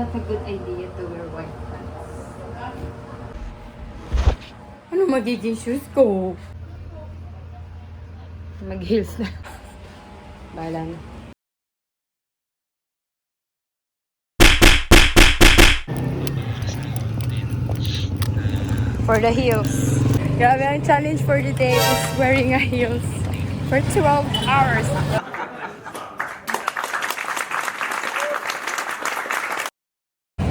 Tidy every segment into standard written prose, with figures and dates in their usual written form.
not a good idea to wear white pants. Ano magiging shoes ko? Mag-heels na. Bahala na. For the heels. Grabe, ang challenge for the day is wearing a heels for 12 hours.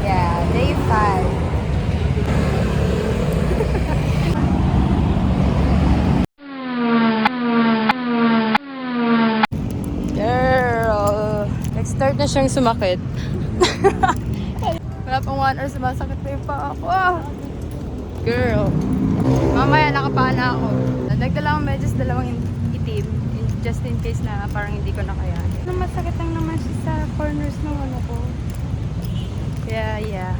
Yeah, day 5. Girl, nag-start na siyang sumakit. Wala pang 1 hour, sumasakit na yung paa ako. Girl, mamaya nakapana ako. Nagdala akong medyas, dalawang itim. Just in case na parang hindi ko na kaya. Masakit lang naman siya sa corners ng ano ko. Yeah.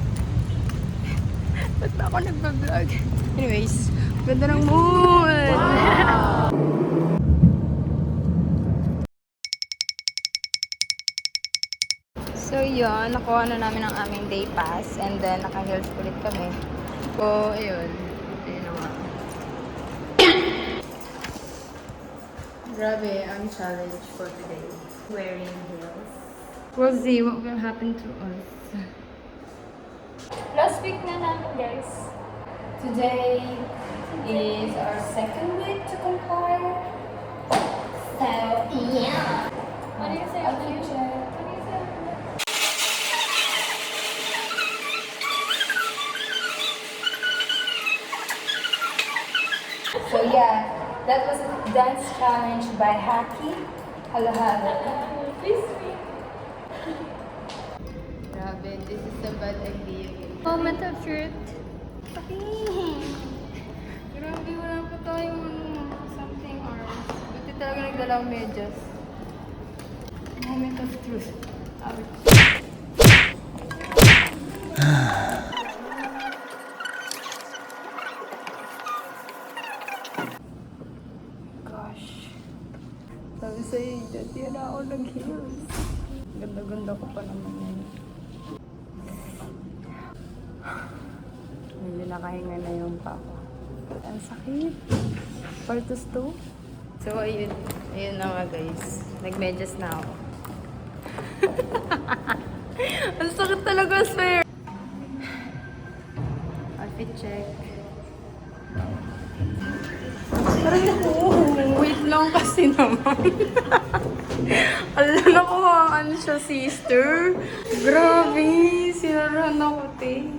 Ba't ba ako nagbablog? Anyways, ganda ng mood! Wow. So yun, nakuha na namin ang aming day pass and then naka-heels ulit kami. So, ayun. Ayun na nga. Grabe, ang challenge for today. Wearing heels. We'll see what will happen to us. Last week na namin, guys. Today is our second week to comply. So, yeah. What do you say? What do you say? So yeah, that was a dance challenge by Haki. Hello. Grabe, this is a bad idea. Moment of truth. Grabe, wala pa tayong something or buti talaga nagdala ang medyas. Moment of truth. Sabi sa'yo, dati na ako nag-heels. Ganda-ganda ko pa naman yan. Hindi nakahinga na yung pa ko. Ang sakit. Partos to. So, ayun. Ayun na nga, guys. Nag-medyas na ako. Ang sakit talaga, swear. Outfit check. Parang wait lang kasi naman. Alam na ko ano siya, sister. Grabe, sinarahan ako, te.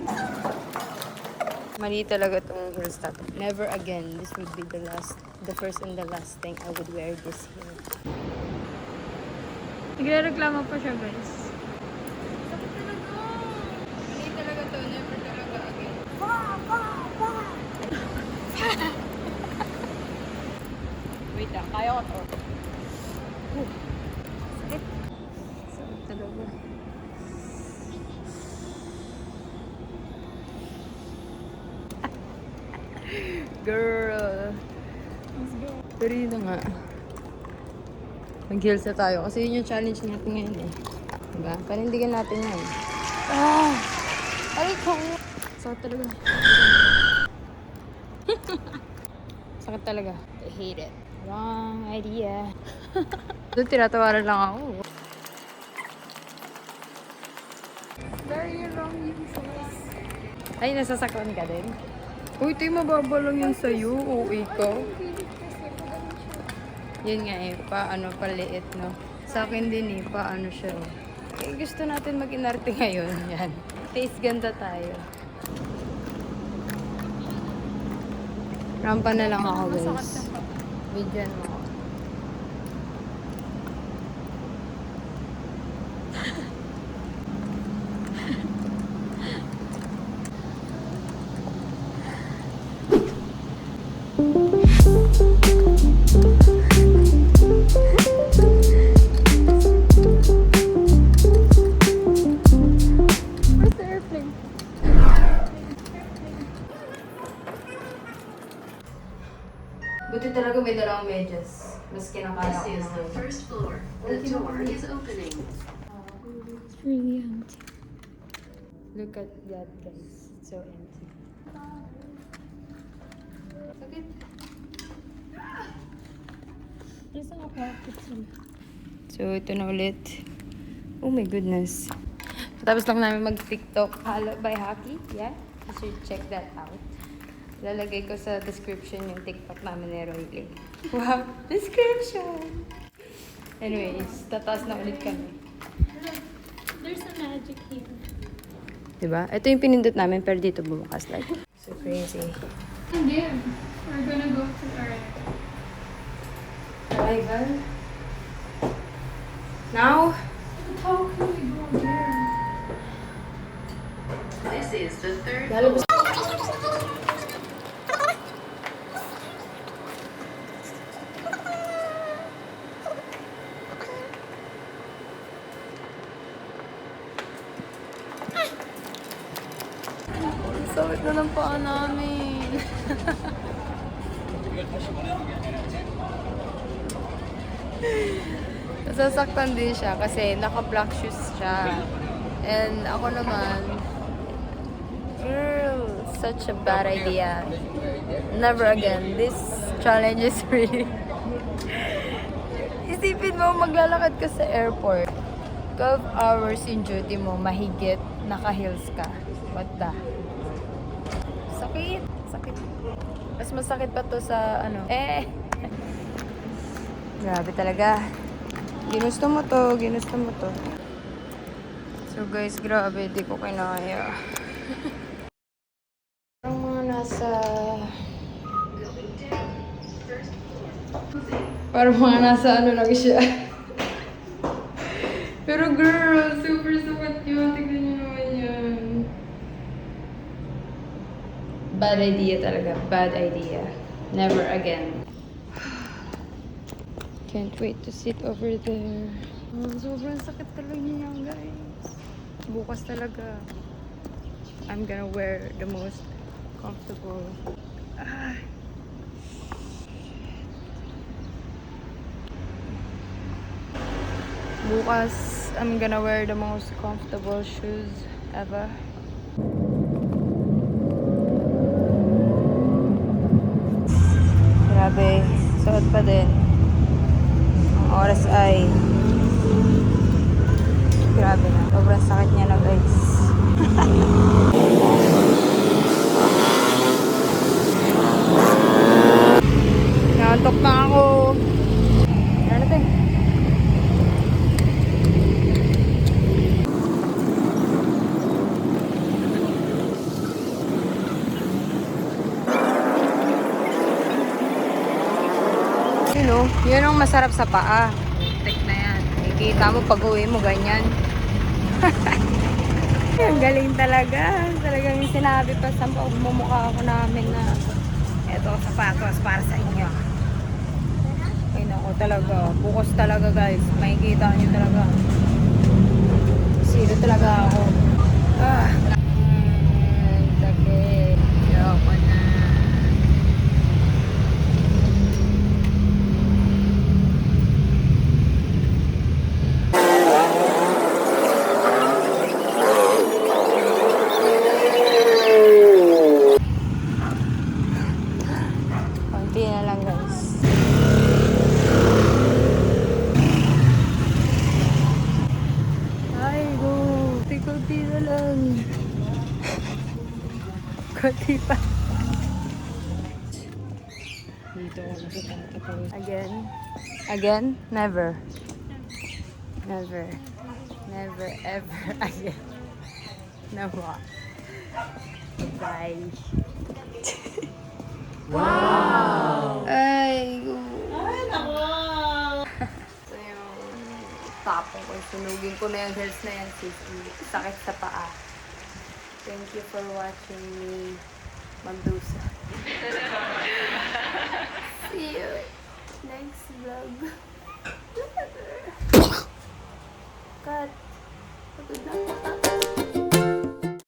Mali talaga itong heels top. Never again. This would be the first and the last thing I would wear this year. Nagre-reklamo pa siya, guys. Sakit talaga. Mali talaga to. Never talaga again. Wait lang, kaya ko to. Sakit. Sakit talaga. Girl. Let's go. Pero yun na nga. Mag-heels na tayo. Kasi yun yung challenge natin ngayon eh. Diba? Panindigan natin yan. Aray ko. Sakit talaga. Sakit talaga. I hate it. Wrong idea. Doon tinatawaran lang ako. Very wrong useless. Ay, nasasaktan ka din? Uy, tayo mababa lang yun sa'yo. Okay ka? Yun nga eh, paliit, no? Sa akin din eh, paano siya. Eh, gusto natin mag-inarte ngayon. Yan. Taste ganda tayo. Rampa na lang ako, guys. Bidyan mo ako. Where's the airplane? Buti talaga may dalawang medyas. Mas kinakaya ko This is the first floor. The door is opening. It's really empty. Look at that, guys. It's so empty. Sakit. So, ito na ulit. Oh my goodness. So, tapos lang namin mag-TikTok. Halo by Haki. Yeah? You should check that out. Lalagay ko sa description yung TikTok namin ni Royley. Wow! Description! Anyways, tataas na ulit kami. There's a magic here. Diba? Ito yung pinindot namin, pero dito bumukas. Like, so crazy. And then, we're gonna go to our... Arrival. Now, But how can we go there? This is the third lalabas. Sakit na ng paa namin. Nasasaktan din siya kasi naka-black shoes siya. And ako naman, girl, such a bad idea. Never again. This challenge is really... Isipin mo, maglalakad ka sa airport. 12 hours in duty mo, mahigit, naka-heels ka. What the? Sakit. Sakit. Mas masakit pa to sa ano. Grabe talaga. Ginusto mo to. Ginusto mo to. So guys, grabe. Di ko kinaya. Parang mga nasa... Parang mga nasa ano lang siya. Pero girl, super sakit yun. Tignan nyo naman yan. Bad idea talaga. Bad idea. Never again. Can't wait to sit over there. Sobrang sakit talaga niyan, guys. Bukas talaga. I'm gonna wear the most comfortable. Bukas, I'm gonna wear the most comfortable shoes ever. Grabe, suot pa din. Ang oras ay grabe na. Sobrang sakit niya na, guys. Nantok na ako. Ano natin? Yun ang masarap sa paa. Tek na yan. Ikita mo pag uwi mo ganyan. Ang galing talaga. Talagang sinabi pa sa pagmumukha ko namin na eto sapatos para sa inyo. Ay nako talaga. Bukas talaga guys. Makikita nyo talaga. Sino talaga ako. Sakit. Ayoko na. Konti na lang guys. Ay go. Konti na lang. Konti pa. Dito ako nakita. Again. Again? Never. Never. Never ever again. Never. Bye. Wow! Ay, nako! So yung tapong ko, sunugin ko na yung heels na yan, sis. Sakit sa paa. Thank you for watching me magdusa. See you next vlog. Cut. Pagod na.